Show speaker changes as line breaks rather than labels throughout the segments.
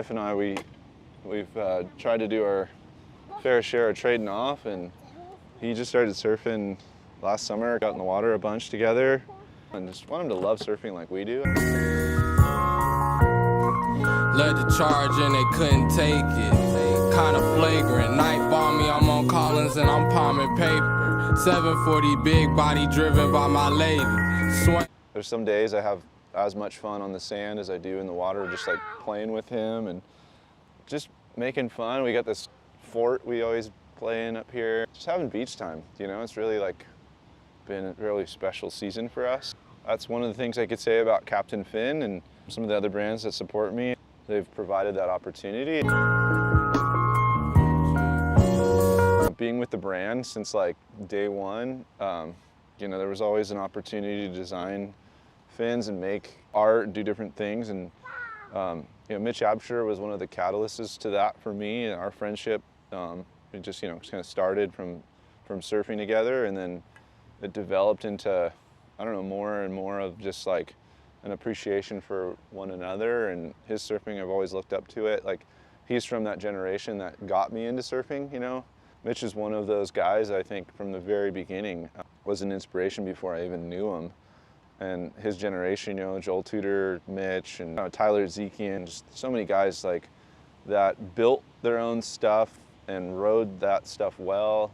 wife and I, we've tried to do our fair share of trading off, and he just started surfing last summer, got in the water a bunch together, and just want him to love surfing like we do.
Led the charge and they couldn't take it. Kinda flagrant. Night bomb me, I'm on Collins and I'm palming paper. 740 big body driven by my lady.
There's some days I have as much fun on the sand as I do in the water, just like playing with him and just making fun. We got this fort we always play in up here. Just having beach time, you know, it's really like been a really special season for us. That's one of the things I could say about Captain Finn and some of the other brands that support me. They've provided that opportunity. Being with the brand since like day one, you know, there was always an opportunity to design fins and make art and do different things. And you know, Mitch Absher was one of the catalysts to that for me. And our friendship, it just, you know, kind of started from surfing together, and then it developed into, I don't know, more and more of just like an appreciation for one another. And his surfing, I've always looked up to it. Like, he's from that generation that got me into surfing, you know. Mitch is one of those guys, I think, from the very beginning, was an inspiration before I even knew him. And his generation, you know, Joel Tudor, Mitch, and Tyler Zekian, just so many guys like that built their own stuff and rode that stuff well.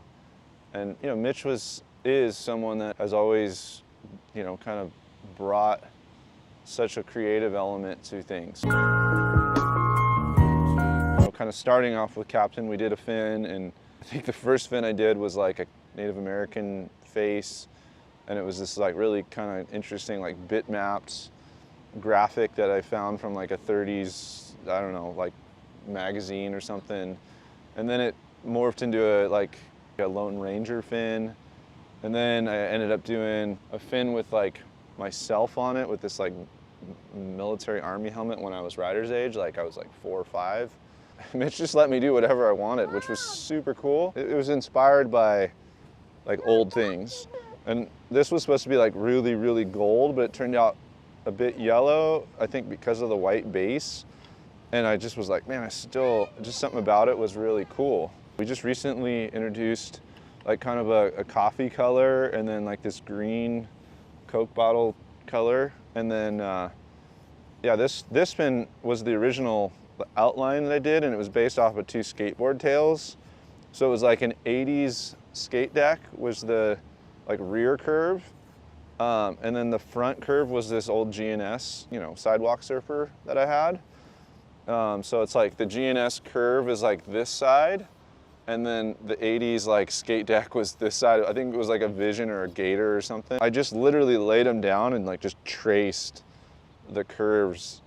And, you know, Mitch is someone that has always, you know, kind of brought such a creative element to things. You know, kind of starting off with Captain, we did a fin, and I think the first fin I did was like a Native American face, and it was this like really kind of interesting like bitmapped graphic that I found from like a 30s, I don't know, like magazine or something. And then it morphed into a Lone Ranger fin. And then I ended up doing a fin with like myself on it with this like military army helmet when I was rider's age, like I was like 4 or 5. Mitch just let me do whatever I wanted, which was super cool. It was inspired by like old things. And this was supposed to be like really, really gold, but it turned out a bit yellow, I think because of the white base. And I just was like, man, just something about it was really cool. We just recently introduced like kind of a coffee color, and then like this green Coke bottle color. And then, yeah, this fin was the original outline that I did, and it was based off of 2 skateboard tails. So it was like an 80s skate deck was the like rear curve, and then the front curve was this old GNS, you know, sidewalk surfer that I had. So it's like the GNS curve is like this side, and then the 80s like skate deck was this side. I think it was like a Vision or a Gator or something. I just literally laid them down and like just traced the curves.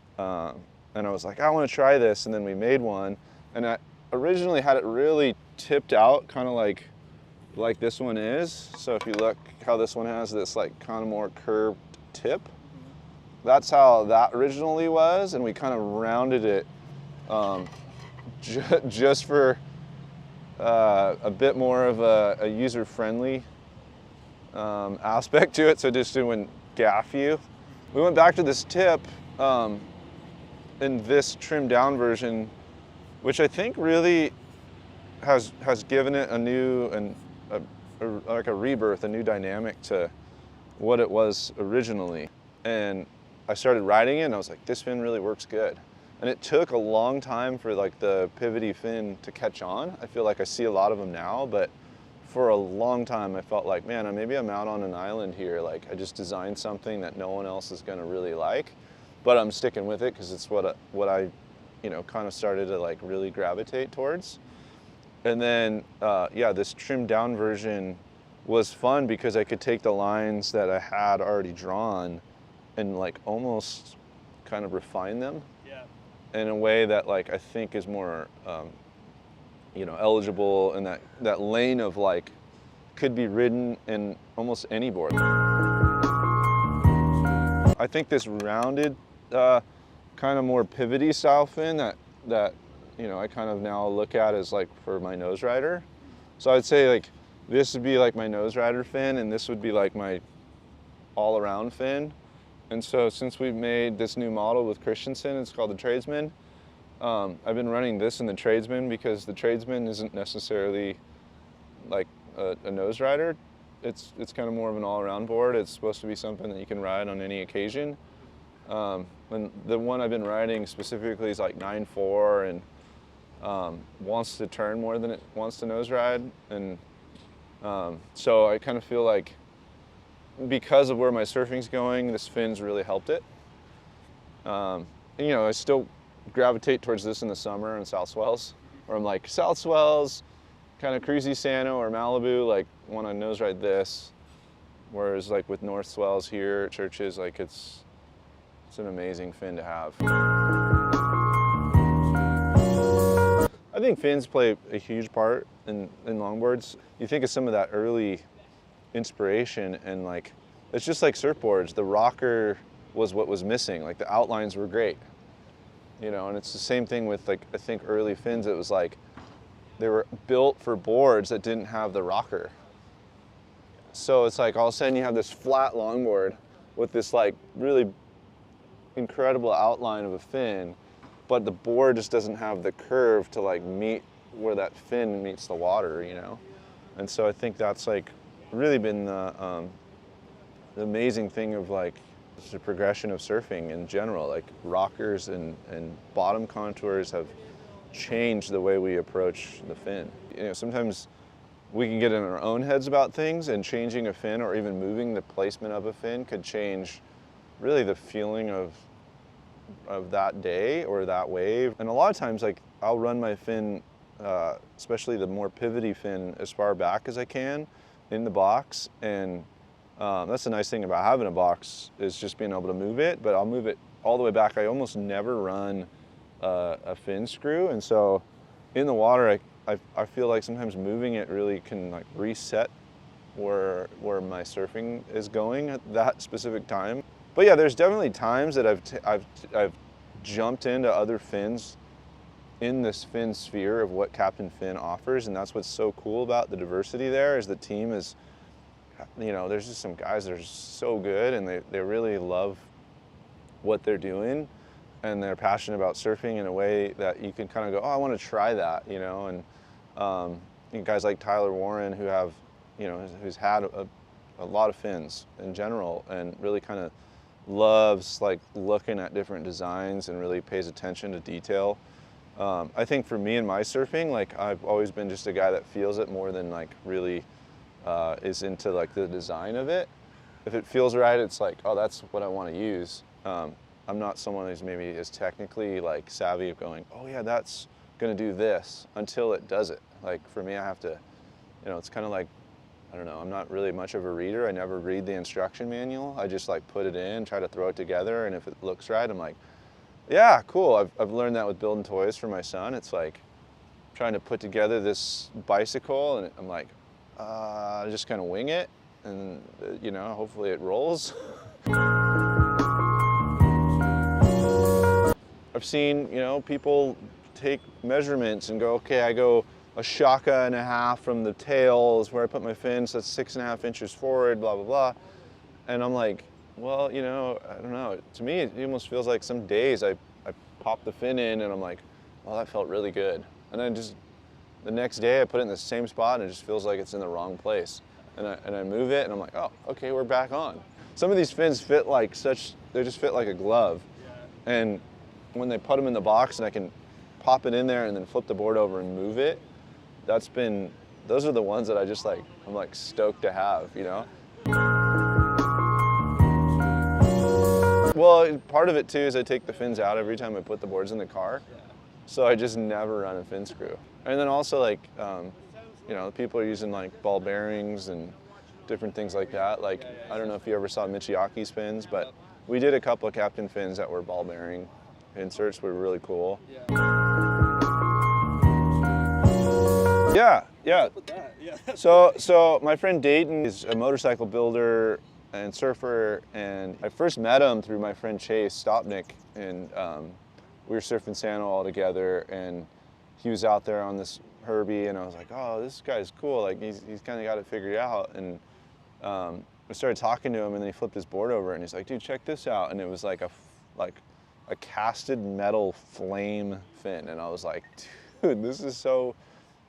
And I was like, I want to try this. And then we made one. And I originally had it really tipped out, kind of like this one is. So if you look how this one has this like kind of more curved tip, that's how that originally was. And we kind of rounded it just for a bit more of a user-friendly aspect to it, so just it wouldn't gaff you. We went back to this tip in this trimmed down version, which I think really has given it a new and like a rebirth, a new dynamic to what it was originally. And I started riding it, and I was like, this fin really works good. And it took a long time for like the pivoty fin to catch on. I feel like I see a lot of them now, but for a long time I felt like, man, maybe I'm out on an island here. Like, I just designed something that no one else is gonna really like, but I'm sticking with it because it's what I, you know, kind of started to like really gravitate towards. And then, yeah, this trimmed down version was fun because I could take the lines that I had already drawn and like almost kind of refine them in a way that like I think is more, you know, eligible, and that lane of like could be ridden in almost any board. I think this rounded, kind of more pivoty style fin that you know I kind of now look at as like for my nose rider. So I'd say like this would be like my nose rider fin, and this would be like my all around fin. And so since we've made this new model with Christensen, it's called the Tradesman, I've been running this in the Tradesman because the Tradesman isn't necessarily like a nose rider. It's kind of more of an all-around board. It's supposed to be something that you can ride on any occasion. And the one I've been riding specifically is like 9.4 and wants to turn more than it wants to nose ride. And so I kind of feel like because of where my surfing's going, this fin's really helped it. And, you know, I still gravitate towards this in the summer in South Swells, where I'm like, South Swells, kind of cruisy Sano or Malibu, like want to nose ride this. Whereas like with North Swells here at Churches, like it's an amazing fin to have. I think fins play a huge part in longboards. You think of some of that early inspiration and like, it's just like surfboards. The rocker was what was missing. Like the outlines were great, you know, and it's the same thing with like, I think early fins, it was like, they were built for boards that didn't have the rocker. So it's like all of a sudden you have this flat longboard with this like really incredible outline of a fin, but the board just doesn't have the curve to like meet where that fin meets the water, you know? And so I think that's like really been the amazing thing of like the progression of surfing in general. Like rockers and bottom contours have changed the way we approach the fin. You know, sometimes we can get in our own heads about things, and changing a fin or even moving the placement of a fin could change really the feeling of that day or that wave. And a lot of times, like I'll run my fin, especially the more pivoty fin, as far back as I can in the box. And that's the nice thing about having a box, is just being able to move it, but I'll move it all the way back. I almost never run a fin screw. And so in the water, I feel like sometimes moving it really can like reset where my surfing is going at that specific time. But yeah, there's definitely times that I've jumped into other fins in this fin sphere of what Captain Fin offers, and that's what's so cool about the diversity there. Is the team is, you know, there's just some guys that are so good, and they really love what they're doing, and they're passionate about surfing in a way that you can kind of go, oh, I want to try that, you know. And you know, guys like Tyler Warren, who have, you know, who's had a lot of fins in general, and really kind of loves like looking at different designs and really pays attention to detail. I think for me and my surfing, like I've always been just a guy that feels it more than like really is into like the design of it. If it feels right, it's like, oh, that's what I want to use. I'm not someone who's maybe is technically like savvy of going, oh yeah, that's gonna do this, until it does it. Like for me, I have to, you know, it's kind of like, I don't know, I'm not really much of a reader. I never read the instruction manual. I just like put it in, try to throw it together, and if it looks right, I'm like, yeah, cool. I've learned that with building toys for my son. It's like trying to put together this bicycle, and I'm like, I just kind of wing it, and you know, hopefully it rolls. I've seen, you know, people take measurements and go, okay, I go a shaka and a half from the tail is where I put my fin, so that's 6.5 inches forward, blah, blah, blah. And I'm like, well, you know, I don't know. To me, it almost feels like some days I pop the fin in and I'm like, well, that felt really good. And then just the next day I put it in the same spot and it just feels like it's in the wrong place. And I move it and I'm like, oh, okay, we're back on. Some of these fins fit like they just fit like a glove. And when they put them in the box and I can pop it in there and then flip the board over and move it, those are the ones that I'm like stoked to have, you know? Well, part of it too is I take the fins out every time I put the boards in the car. So I just never run a fin screw. And then also like, you know, people are using like ball bearings and different things like that. Like, I don't know if you ever saw Michiaki's fins, but we did a couple of Captain fins that were ball bearing inserts, were really cool. Yeah. So my friend Dayton is a motorcycle builder and surfer, and I first met him through my friend Chase Stopnick, and we were surfing Sano all together, and he was out there on this Herbie, and I was like, oh, this guy's cool, like he's kind of got it figured out. And I started talking to him, and then he flipped his board over and he's like, dude, check this out. And it was like a casted metal flame fin. And I was like, dude, this is so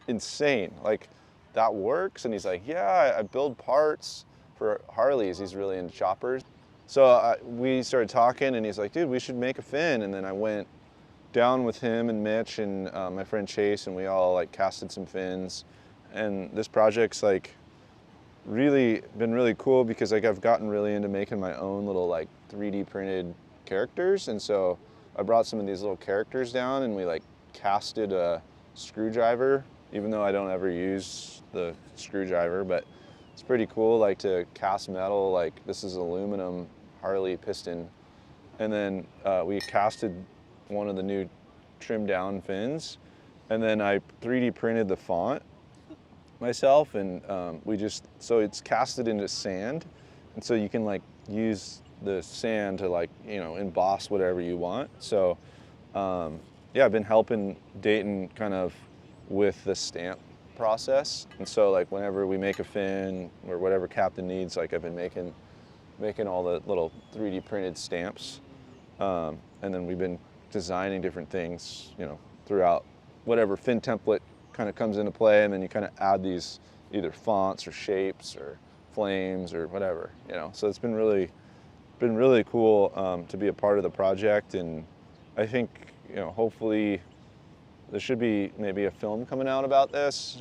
insane. Like, that works? And he's like, yeah, I build parts for Harleys. He's really into choppers. So we started talking, and he's like, dude, we should make a fin. And then I went down with him and Mitch and my friend Chase, and we all like casted some fins. And this project's like really been really cool because like I've gotten really into making my own little like 3D printed characters. And so I brought some of these little characters down, and we like casted a screwdriver, even though I don't ever use the screwdriver, but it's pretty cool like to cast metal. Like, this is aluminum Harley piston. And then we casted one of the new trimmed down fins, and then I 3D printed the font myself, and so it's casted into sand, and so you can like use the sand to like, you know, emboss whatever you want. So yeah, I've been helping Dayton kind of with the stamp process, and so like whenever we make a fin or whatever Captain needs, like I've been making all the little 3D printed stamps, and then we've been designing different things, you know, throughout whatever fin template kind of comes into play, and then you kind of add these either fonts or shapes or flames or whatever, you know. So it's been really cool to be a part of the project, and I think, you know, hopefully there should be maybe a film coming out about this.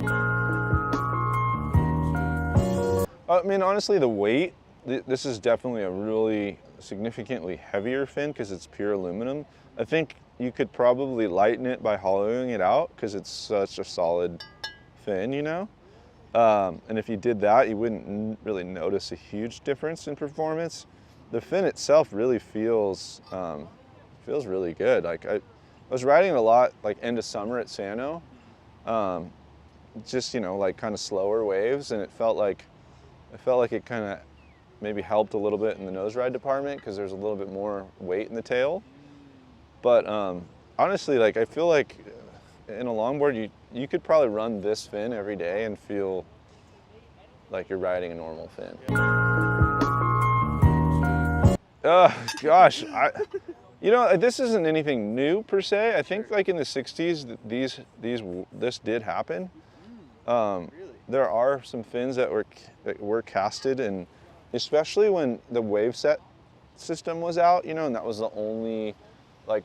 I mean, honestly, the weight, this is definitely a really significantly heavier fin because it's pure aluminum. I think you could probably lighten it by hollowing it out because it's such a solid fin, you know? And if you did that, you wouldn't really notice a huge difference in performance. The fin itself really feels really good. Like I was riding it a lot, like end of summer at Sano, just, you know, like kind of slower waves, and it felt like it kind of maybe helped a little bit in the nose ride department because there's a little bit more weight in the tail. But honestly, like I feel like in a longboard, you could probably run this fin every day and feel like you're riding a normal fin. Oh gosh, you know, this isn't anything new per se. I think like in the 60s, this did happen. There are some fins that were casted, and especially when the wave set system was out, you know, and that was the only like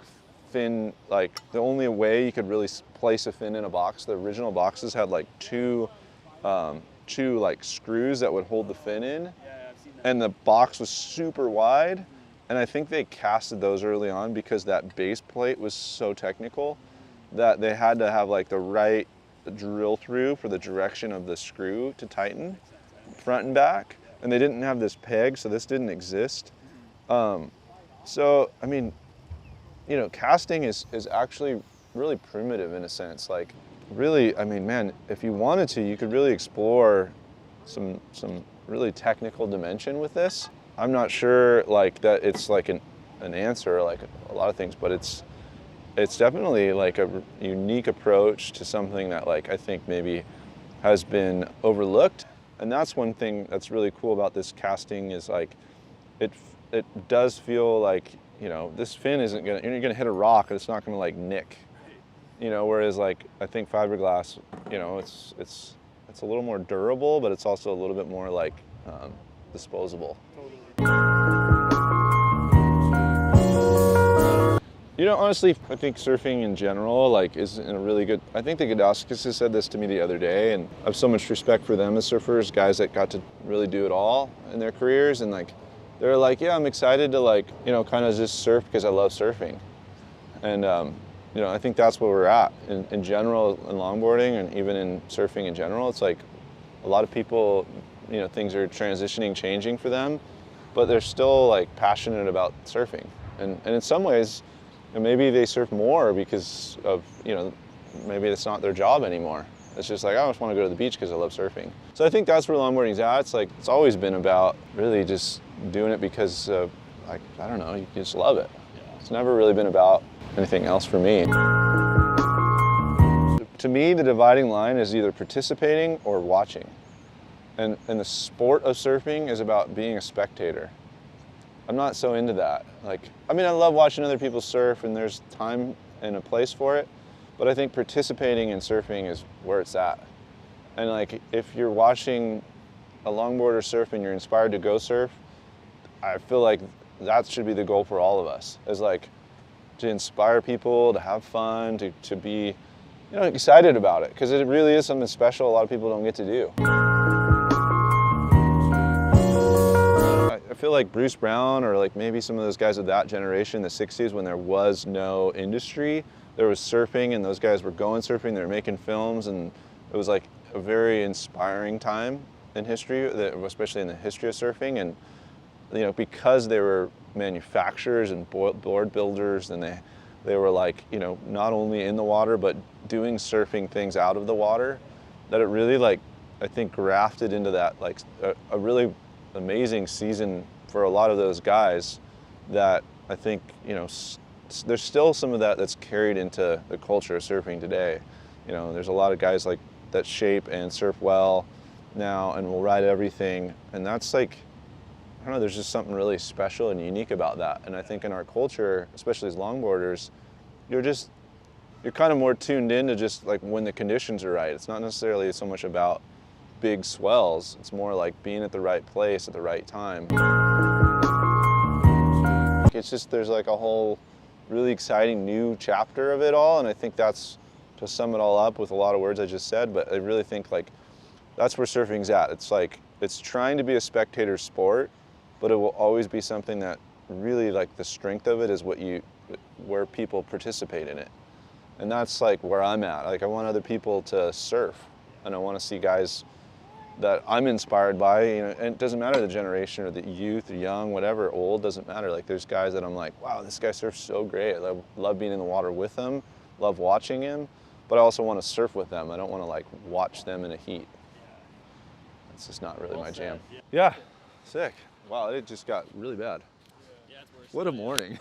fin, like the only way you could really place a fin in a box. The original boxes had like two like screws that would hold the fin in, and the box was super wide. And I think they casted those early on because that base plate was so technical that they had to have like the right drill through for the direction of the screw to tighten front and back. And they didn't have this peg, so this didn't exist. So, I mean, you know, casting is actually really primitive in a sense. Like, really, I mean, man, if you wanted to, you could really explore some really technical dimension with this. I'm not sure like that it's like an answer like a lot of things, but it's definitely like a unique approach to something that like I think maybe has been overlooked. And that's one thing that's really cool about this casting is like it does feel like, you know, this fin isn't gonna, you're gonna hit a rock and it's not gonna like nick, you know, whereas like I think fiberglass, you know, it's a little more durable, but it's also a little bit more like disposable. You know, honestly, I think surfing in general, like, is in a really good, I think the Godowskis said this to me the other day, and I have so much respect for them as surfers, guys that got to really do it all in their careers, and like, they're like, yeah, I'm excited to like, you know, kind of just surf because I love surfing. And, you know, I think that's where we're at in general in longboarding and even in surfing in general. It's like a lot of people, you know, things are transitioning, changing for them, but they're still like passionate about surfing. And in some ways, and maybe they surf more because of, you know, maybe it's not their job anymore. It's just like, I just want to go to the beach because I love surfing. So I think that's where longboarding's at. It's like, it's always been about really just doing it because, like, I don't know, you just love it. It's never really been about anything else for me. To me, the dividing line is either participating or watching. And the sport of surfing is about being a spectator. I'm not so into that. Like, I mean, I love watching other people surf, and there's time and a place for it, but I think participating in surfing is where it's at. And like, if you're watching a longboarder surf and you're inspired to go surf, I feel like that should be the goal for all of us, is like to inspire people, to have fun, to be, you know, excited about it, because it really is something special a lot of people don't get to do. I feel like Bruce Brown, or like maybe some of those guys of that generation, the 60s, when there was no industry, there was surfing, and those guys were going surfing, they were making films, and it was like a very inspiring time in history, especially in the history of surfing. And you know, because they were manufacturers and board builders, and they were like, you know, not only in the water but doing surfing things out of the water, that it really, like, I think grafted into that, like a really amazing season for a lot of those guys, that I think, you know, there's still some of that that's carried into the culture of surfing today. You know, there's a lot of guys like that shape and surf well now and will ride everything, and that's like, I don't know, there's just something really special and unique about that. And I think in our culture, especially as longboarders, you're kind of more tuned in to just like when the conditions are right. It's not necessarily so much about big swells, it's more like being at the right place at the right time. It's just, there's like a whole really exciting new chapter of it all, and I think that's, to sum it all up with a lot of words I just said, but I really think like that's where surfing's at. It's like, it's trying to be a spectator sport, but it will always be something that really, like, the strength of it is where people participate in it. And that's like where I'm at. Like, I want other people to surf, and I want to see guys that I'm inspired by, you know, and it doesn't matter the generation or the youth or young, whatever, old, doesn't matter. Like, there's guys that I'm like, wow, this guy surfs so great. I love being in the water with him, love watching him, but I also want to surf with them. I don't want to like watch them in a heat. It's just not really my jam. Yeah, sick. Wow, it just got really bad. What a morning.